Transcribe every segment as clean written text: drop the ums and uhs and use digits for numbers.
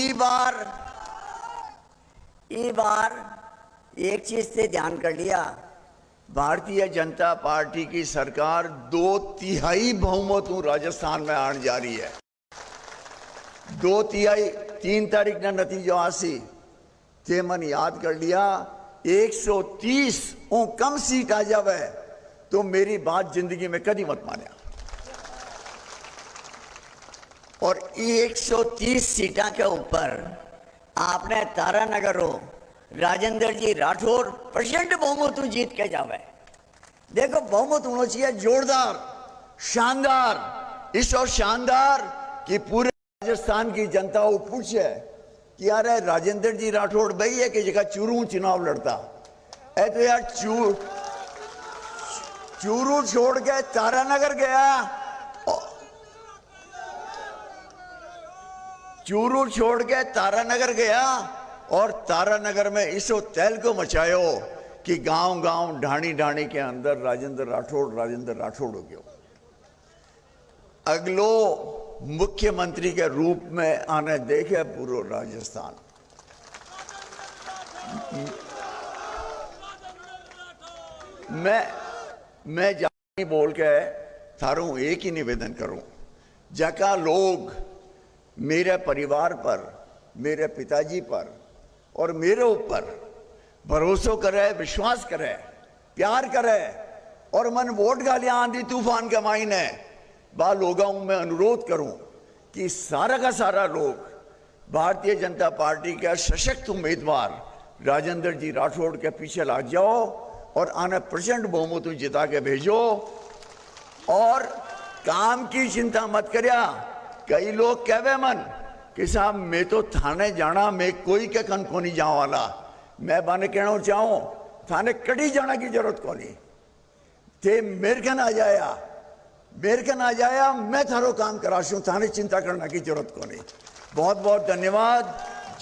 ई बार एक चीज से ध्यान कर लिया, भारतीय जनता पार्टी की सरकार 2/3 बहुमत राजस्थान में आने जा रही है। 2/3 3 तारीख ने नतीजो आसी ते मन याद कर लिया 130 कम सीट आ जावे तो मेरी बात जिंदगी में कभी मत माने। और 130 सीटा के ऊपर आपने तारानगर हो राजेंद्र जी राठौर प्रचंड बहुमत जीत के जावे। देखो बहुमत होना चाहिए जोरदार शानदार, इस और शानदार कि पूरे राजस्थान की जनता को पूछे कि यार राजेंद्र जी राठौर भाई है कि जगह चूरू चुनाव लड़ता है तो यार चूरू छोड़ के तारानगर गया, चूरू छोड़ के तारानगर गया और तारानगर में इसो तैल को मचायो कि गांव गांव ढाणी ढाणी के अंदर राजेंद्र राठौड़ हो गयो। अगलो मुख्यमंत्री के रूप में आने देखे पूरा राजस्थान। मैं जानी बोल के थारू एक ही निवेदन करूं, जका लोग मेरे परिवार पर, मेरे पिताजी पर और मेरे ऊपर भरोसा करे, विश्वास करे, प्यार करे और मन वोट गालियां आंधी तूफान के मायने बा लोगों में अनुरोध करूं कि सारा का सारा लोग भारतीय जनता पार्टी के सशक्त उम्मीदवार राजेंद्र जी राठौड़ के पीछे लग जाओ और आने प्रचंड बहुमत जिता के भेजो। और काम की चिंता मत करिया। कई लोग कहवे मन कि साहब मैं तो थाने जाना, मैं कोई के कन को नहीं जाने वाला, मैं बाने कहना चाहूं थाने कड़ी जाना की जरूरत को नहीं थे, मेरे कन आ जाया मैं थारो काम कराशू, थाने चिंता करना की जरूरत को नहीं। बहुत बहुत धन्यवाद।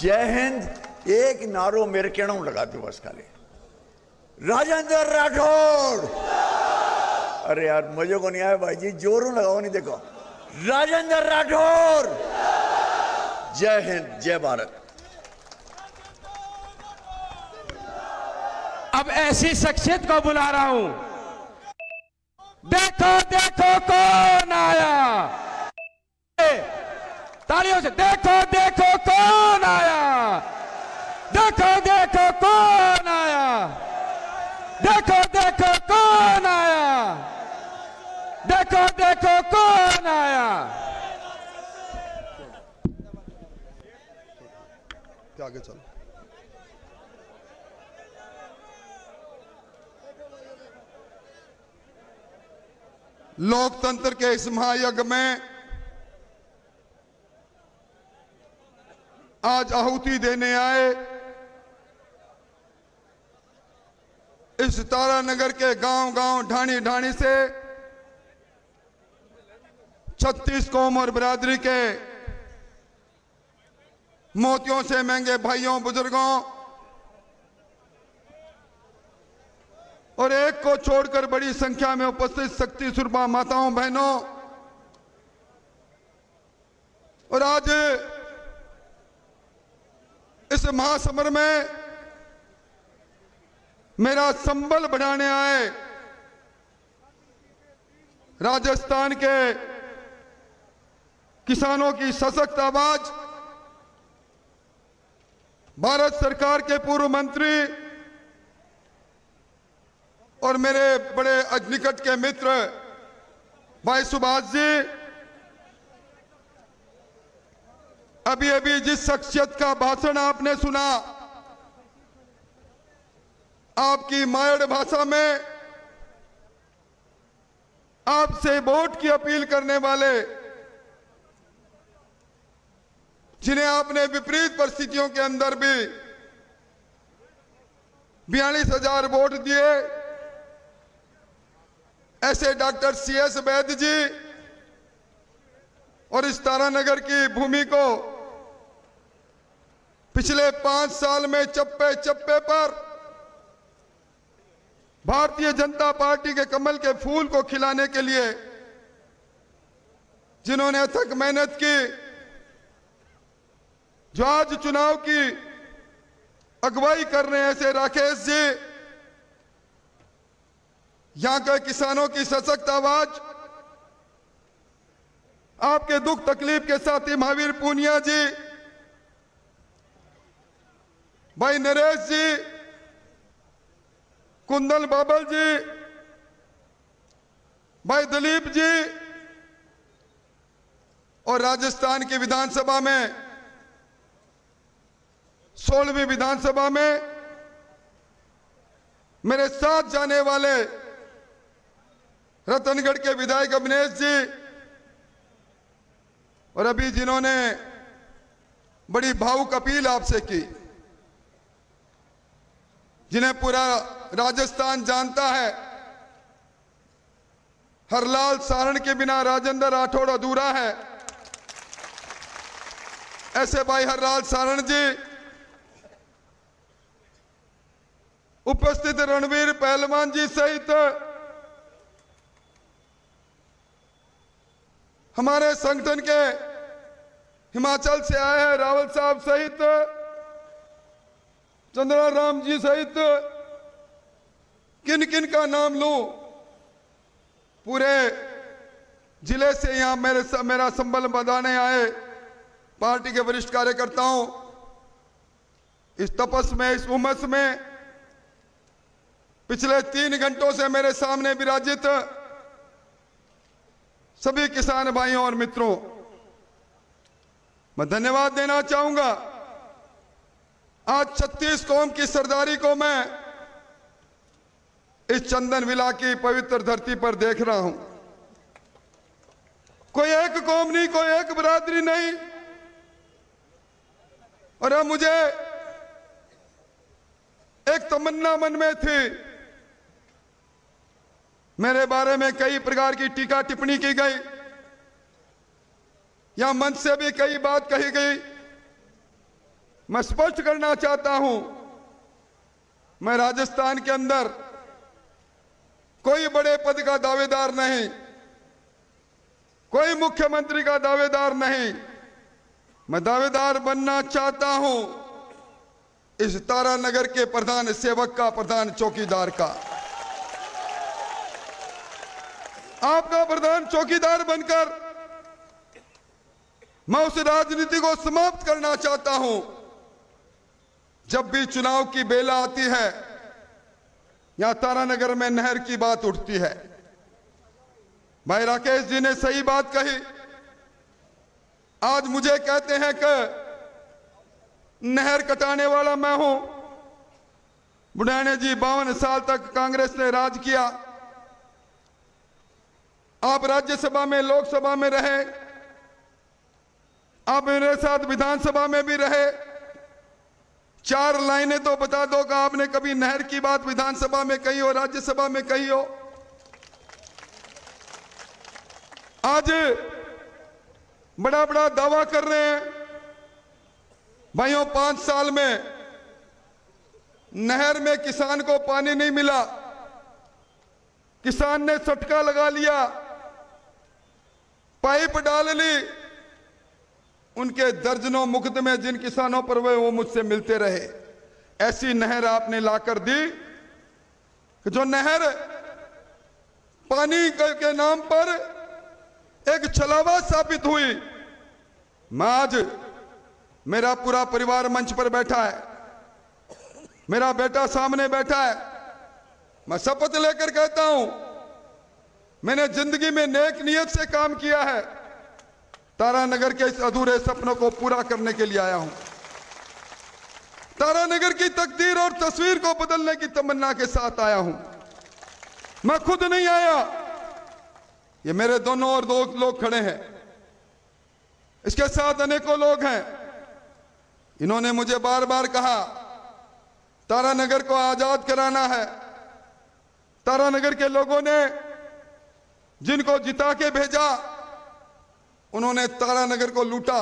जय हिंद। एक नारो मेरे कहना लगा दो बस खाली, राजेंद्र राठौड़। अरे यार मजे को नहीं आया भाई जी, जोरों लगाओ नहीं। देखो राजेंद्र राठौड़। जय हिंद, जय भारत। अब ऐसी शख्सियत को बुला रहा हूं। देखो देखो कौन आया, तालियों से देखो देखो कौन आया, देखो देखो कौन आया, देखो देखो कौन आया, देखो देखो कौन आया। आगे चलो। लोकतंत्र के इस महायज्ञ में आज आहुति देने आए इस तारानगर के गांव गांव ढाणी ढाणी से 36 कौम और बिरादरी के मोतियों से महंगे भाइयों, बुजुर्गों और एक को छोड़कर बड़ी संख्या में उपस्थित शक्ति सुरभा माताओं, बहनों, और आज इस महासमर में मेरा संबल बढ़ाने आए राजस्थान के किसानों की सशक्त आवाज, भारत सरकार के पूर्व मंत्री और मेरे बड़े निकट के मित्र भाई सुभाष जी, अभी अभी जिस शख्सियत का भाषण आपने सुना, आपकी मायड़ भाषा में आपसे वोट की अपील करने वाले, जिन्हें आपने विपरीत परिस्थितियों के अंदर भी 42,000 वोट दिए, ऐसे डॉक्टर CS वैद्य जी और इस तारानगर की भूमि को पिछले 5 साल में चप्पे चप्पे पर भारतीय जनता पार्टी के कमल के फूल को खिलाने के लिए जिन्होंने अथक मेहनत की, जो आज चुनाव की अगुवाई कर रहे हैं, ऐसे राकेश जी, यहां के किसानों की सशक्त आवाज, आपके दुख तकलीफ के साथी महावीर पूनिया जी, भाई नरेश जी, कुंदन बाबल जी, भाई दिलीप जी, और राजस्थान की विधानसभा में 16वीं विधानसभा में मेरे साथ जाने वाले रतनगढ़ के विधायक अविनेश जी, और अभी जिन्होंने बड़ी भावुक अपील आपसे की, जिन्हें पूरा राजस्थान जानता है, हरलाल सारण के बिना राजेंद्र राठौड़ अधूरा है। ऐसे भाई हरलाल सारण जी, उपस्थित रणवीर पहलवान जी सहित हमारे संगठन के हिमाचल से आए हैं रावल साहब सहित चंद्रा राम जी सहित किन किन का नाम लूं, पूरे जिले से यहां मेरा संबल बधाने आए पार्टी के वरिष्ठ कार्यकर्ताओं, इस तपस में, इस उमस में पिछले 3 घंटों से मेरे सामने विराजित सभी किसान भाइयों और मित्रों, मैं धन्यवाद देना चाहूंगा। आज 36 कौम की सरदारी को मैं इस चंदन विला की पवित्र धरती पर देख रहा हूं। कोई एक कौम नहीं, कोई एक बिरादरी नहीं। और अब मुझे एक तमन्ना मन में थी, मेरे बारे में कई प्रकार की टीका टिप्पणी की गई, या मंच से भी कई बात कही गई। मैं स्पष्ट करना चाहता हूं, मैं राजस्थान के अंदर कोई बड़े पद का दावेदार नहीं, कोई मुख्यमंत्री का दावेदार नहीं। मैं दावेदार बनना चाहता हूं इस तारानगर के प्रधान सेवक का, प्रधान चौकीदार का। आपका प्रधान चौकीदार बनकर मैं उस राजनीति को समाप्त करना चाहता हूं। जब भी चुनाव की बेला आती है, यहां तारानगर में नहर की बात उठती है। भाई राकेश जी ने सही बात कही। आज मुझे कहते हैं कि नहर कटाने वाला मैं हूं। बुढ़ाने जी 52 साल तक कांग्रेस ने राज किया। आप राज्यसभा में, लोकसभा में रहे, आप मेरे साथ विधानसभा में भी रहे। 4 लाइनें तो बता दो कि आपने कभी नहर की बात विधानसभा में कही हो, राज्यसभा में कही हो। आज बड़ा बड़ा दावा कर रहे हैं। भाइयों, 5 साल में नहर में किसान को पानी नहीं मिला, किसान ने सटका लगा लिया, पाइप डाल ली। उनके दर्जनों मुकदमे जिन किसानों पर हुए वो मुझसे मिलते रहे। ऐसी नहर आपने लाकर दी कि जो नहर पानी के नाम पर एक छलावा साबित हुई। मैं आज, मेरा पूरा परिवार मंच पर बैठा है, मेरा बेटा सामने बैठा है। मैं शपथ लेकर कहता हूं, मैंने जिंदगी में नेक नियत से काम किया है। तारानगर के इस अधूरे सपनों को पूरा करने के लिए आया हूं। तारानगर की तकदीर और तस्वीर को बदलने की तमन्ना के साथ आया हूं। मैं खुद नहीं आया, ये मेरे दोनों और 2 लोग खड़े हैं, इसके साथ अनेकों लोग हैं। इन्होंने मुझे बार बार कहा, तारानगर को आजाद कराना है। तारानगर के लोगों ने जिनको जिता के भेजा, उन्होंने तारानगर को लूटा।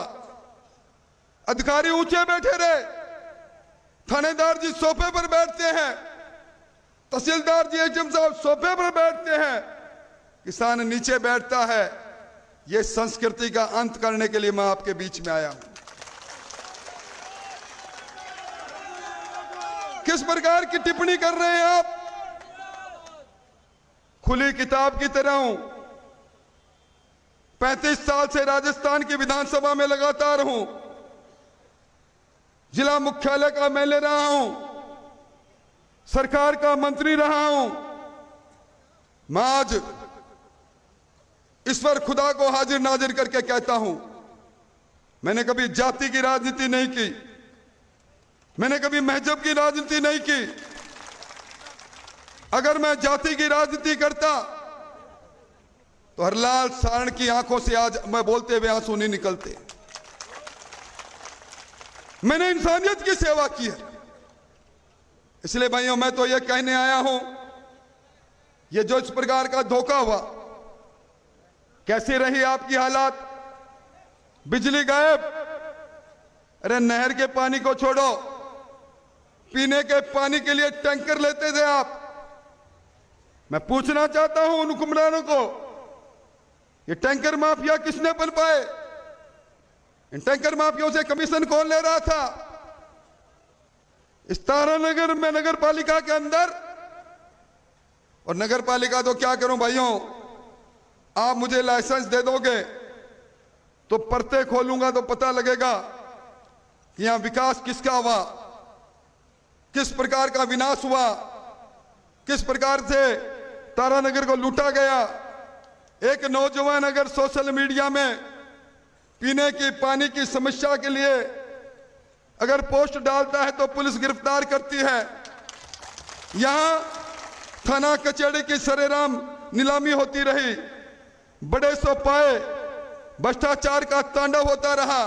अधिकारी ऊंचे बैठे रहे, थानेदार जी सोफे पर बैठते हैं, तहसीलदार जी एचएम साहब सोफे पर बैठते हैं, किसान नीचे बैठता है। ये संस्कृति का अंत करने के लिए मैं आपके बीच में आया हूं। किस प्रकार की टिप्पणी कर रहे हैं आप? खुली किताब की तरह हूं। 35 साल से राजस्थान की विधानसभा में लगातार हूं, जिला मुख्यालय का एमएलए रहा हूं, सरकार का मंत्री रहा हूं। मैं आज ईश्वर खुदा को हाजिर नाजिर करके कहता हूं, मैंने कभी जाति की राजनीति नहीं की, मैंने कभी महजब की राजनीति नहीं की। अगर मैं जाति की राजनीति करता तो हरलाल सारण की आंखों से आज मैं बोलते हुए आंसू नहीं निकलते। मैंने इंसानियत की सेवा की है। इसलिए भाइयों, मैं तो यह कहने आया हूं, यह जो इस प्रकार का धोखा हुआ, कैसी रही आपकी हालात? बिजली गायब। अरे नहर के पानी को छोड़ो, पीने के पानी के लिए टैंकर लेते थे आप। मैं पूछना चाहता हूं उन हुक्मरानों को, ये टैंकर माफिया किसने बन पाए? इन टैंकर माफियों से कमीशन कौन ले रहा था? इस तारानगर में नगर पालिका के अंदर, और नगर पालिका तो क्या करूं भाइयों, आप मुझे लाइसेंस दे दोगे तो परते खोलूंगा तो पता लगेगा कि यहां विकास किसका हुआ, किस प्रकार का विनाश हुआ, किस प्रकार से तारानगर को लूटा गया। एक नौजवान अगर सोशल मीडिया में पीने की पानी की समस्या के लिए अगर पोस्ट डालता है तो पुलिस गिरफ्तार करती है। यहां थाना कचहरी की सरेराम नीलामी होती रही, बड़े सोपाए भ्रष्टाचार का तांडव होता रहा।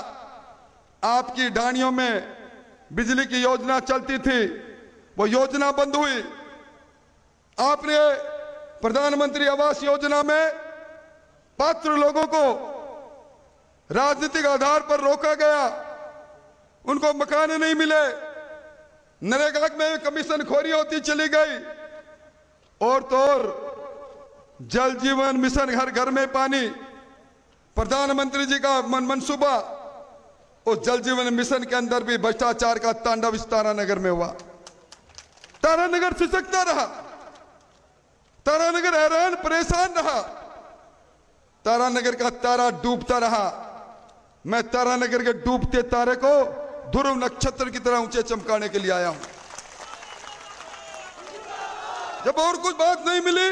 आपकी ढाणियों में बिजली की योजना चलती थी, वो योजना बंद हुई। आपने प्रधानमंत्री आवास योजना में पात्र लोगों को राजनीतिक आधार पर रोका गया, उनको मकान नहीं मिले। नरेगा में कमीशन खोरी होती चली गई। और तो और जल जीवन मिशन, हर घर में पानी, प्रधानमंत्री जी का मनसूबा, उस जल जीवन मिशन के अंदर भी भ्रष्टाचार का तांडव इस तारानगर में हुआ। तारानगर सिसकता रहा, तारानगर हैरान परेशान रहा, तारानगर का तारा डूबता रहा। मैं तारानगर के डूबते तारे को ध्रुव नक्षत्र की तरह ऊंचे चमकाने के लिए आया हूं। जब और कुछ बात नहीं मिली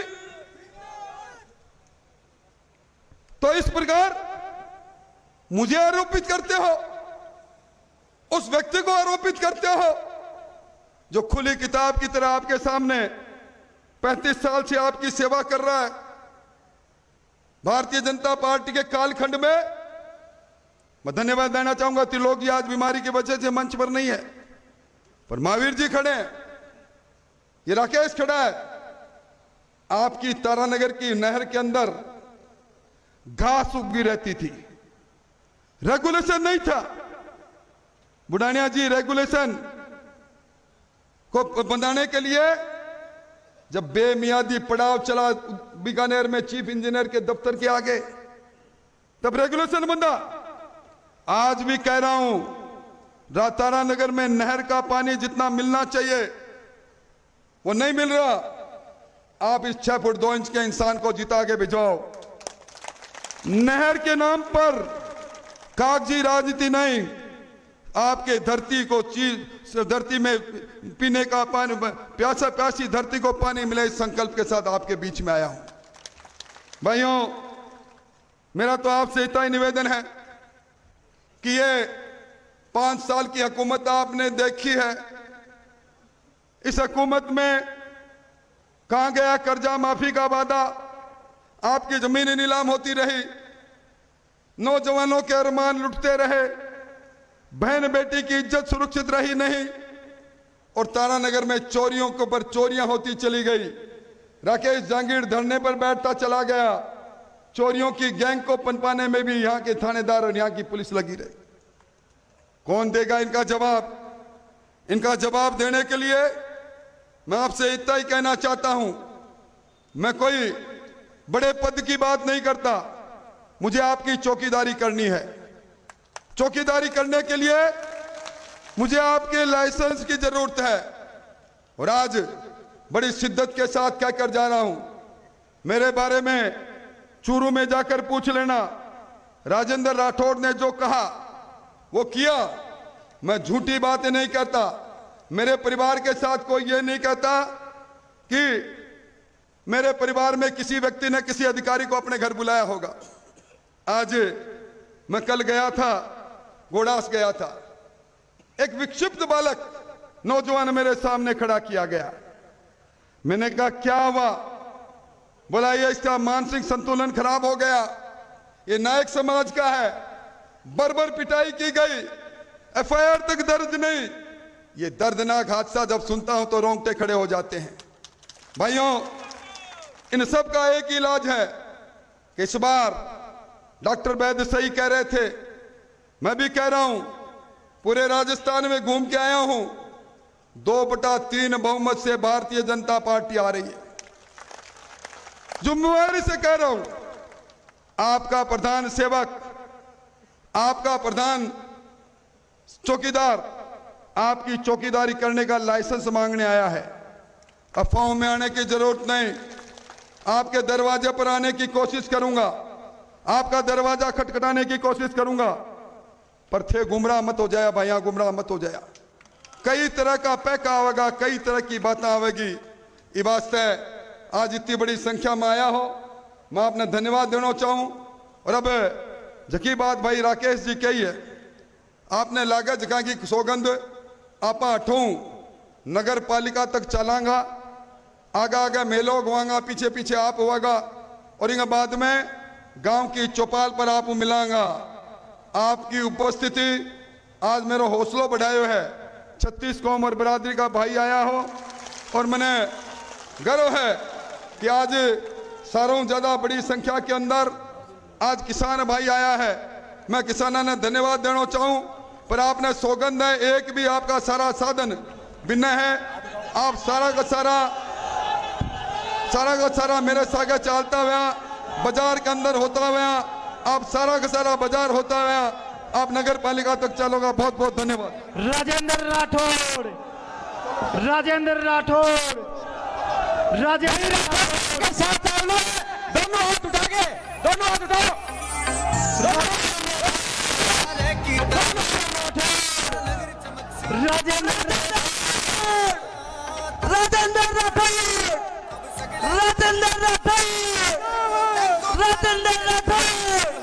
तो इस प्रकार मुझे आरोपित करते हो, उस व्यक्ति को आरोपित करते हो जो खुली किताब की तरह आपके सामने 35 साल से आपकी सेवा कर रहा है। भारतीय जनता पार्टी के कालखंड में मैं धन्यवाद देना चाहूंगा, त्रिलोक जी आज बीमारी की वजह से मंच पर नहीं है, पर महावीर जी खड़े हैं, ये राकेश खड़ा है। आपकी तारानगर की नहर के अंदर घास उगी रहती थी, रेगुलेशन नहीं था। बुढ़ानिया जी रेगुलेशन को बनाने के लिए जब बेमियादी पड़ाव चला बीकानेर में चीफ इंजीनियर के दफ्तर के आगे, तब रेगुलेशन बंदा। आज भी कह रहा हूं, तारानगर में नहर का पानी जितना मिलना चाहिए वो नहीं मिल रहा। आप इस 6 फुट 2 इंच के इंसान को जिता के भिजवाओ। नहर के नाम पर कागजी राजनीति नहीं, आपके धरती को धरती में पीने का पानी, प्यासी धरती को पानी मिले, इस संकल्प के साथ आपके बीच में आया हूं। भाइयों, मेरा तो आपसे इतना ही निवेदन है कि ये 5 साल की हुकूमत आपने देखी है। इस हुकूमत में कहां गया कर्जा माफी का वादा? आपकी जमीनें नीलाम होती रही, नौजवानों के अरमान लुटते रहे, बहन बेटी की इज्जत सुरक्षित रही नहीं, और तारानगर में चोरियों के ऊपर चोरियां होती चली गई। राकेश जहांगीर धरने पर बैठता चला गया, चोरियों की गैंग को पनपाने में भी यहां के थानेदार और यहां की पुलिस लगी रही। कौन देगा इनका जवाब? इनका जवाब देने के लिए मैं आपसे इतना ही कहना चाहता हूं, मैं कोई बड़े पद की बात नहीं करता, मुझे आपकी चौकीदारी करनी है। चौकीदारी करने के लिए मुझे आपके लाइसेंस की जरूरत है। और आज बड़ी शिद्दत के साथ कहकर जा रहा हूं, मेरे बारे में चूरू में जाकर पूछ लेना। राजेंद्र राठौड़ ने जो कहा वो किया। मैं झूठी बातें नहीं करता। मेरे परिवार के साथ कोई ये नहीं कहता कि मेरे परिवार में किसी व्यक्ति ने किसी अधिकारी को अपने घर बुलाया होगा। आज मैं कल गया था, गोडास गया था, एक विक्षिप्त बालक नौजवान मेरे सामने खड़ा किया गया। मैंने कहा क्या हुआ? बोला ये इसका मानसिक संतुलन खराब हो गया, ये नायक समाज का है, बर्बर पिटाई की गई, एफआईआर तक दर्ज नहीं। ये दर्दनाक हादसा जब सुनता हूं तो रोंगटे खड़े हो जाते हैं। भाइयों, इन सब का एक ही इलाज है कि इस बार डॉक्टर वैद्य सही कह रहे थे, मैं भी कह रहा हूं, पूरे राजस्थान में घूम के आया हूं, 2/3 बहुमत से भारतीय जनता पार्टी आ रही है। जिम्मेवारी से कह रहा हूं, आपका प्रधान सेवक, आपका प्रधान चौकीदार आपकी चौकीदारी करने का लाइसेंस मांगने आया है। अफवाहों में आने की जरूरत नहीं। आपके दरवाजे पर आने की कोशिश करूंगा, आपका दरवाजा खटखटाने की कोशिश करूंगा, पर थे गुमराह मत हो जाया भाइया, गुमराह मत हो जाया। कई तरह का पैका आवेगा, कई तरह की बातें आवेगी। ये वास्ते आज इतनी बड़ी संख्या में आया हो, मैं आपने धन्यवाद देना चाहूं। और अब जकी बात भाई राकेश जी कही है, आपने लागा जगह की सौगंध आप अठूं नगर पालिका तक चलांगा, आगा आगा मेलो गवांगा, पीछे पीछे आप होगा, और इनके बाद में गांव की चौपाल पर आप मिलांगा। आपकी उपस्थिति आज मेरा हौसला बढ़ायो है। 36 कौम और बरादरी का भाई आया हो, और मैंने गर्व है कि आज सारों ज्यादा बड़ी संख्या के अंदर आज किसान भाई आया है। मैं किसानों ने धन्यवाद देना चाहूं, पर आपने सौगंध है, एक भी आपका सारा साधन भिन्न है। आप सारा का सारा मेरे सागे चलता हुआ बाजार के अंदर होता हुआ, आप सारा का सारा बाजार होता हुआ आप नगर पालिका तक चलोगा। बहुत बहुत धन्यवाद। राजेंद्र राठौड़, राजेंद्र राठौड़, राजेंद्र राठौड़ के साथ दोनों हाथ उठा के, दोनों हाथ उठाओ। राजेंद्र राठौड़, राजेंद्र राठौड़, राजेंद्र राठौड़, राजेंद्र राठौड़।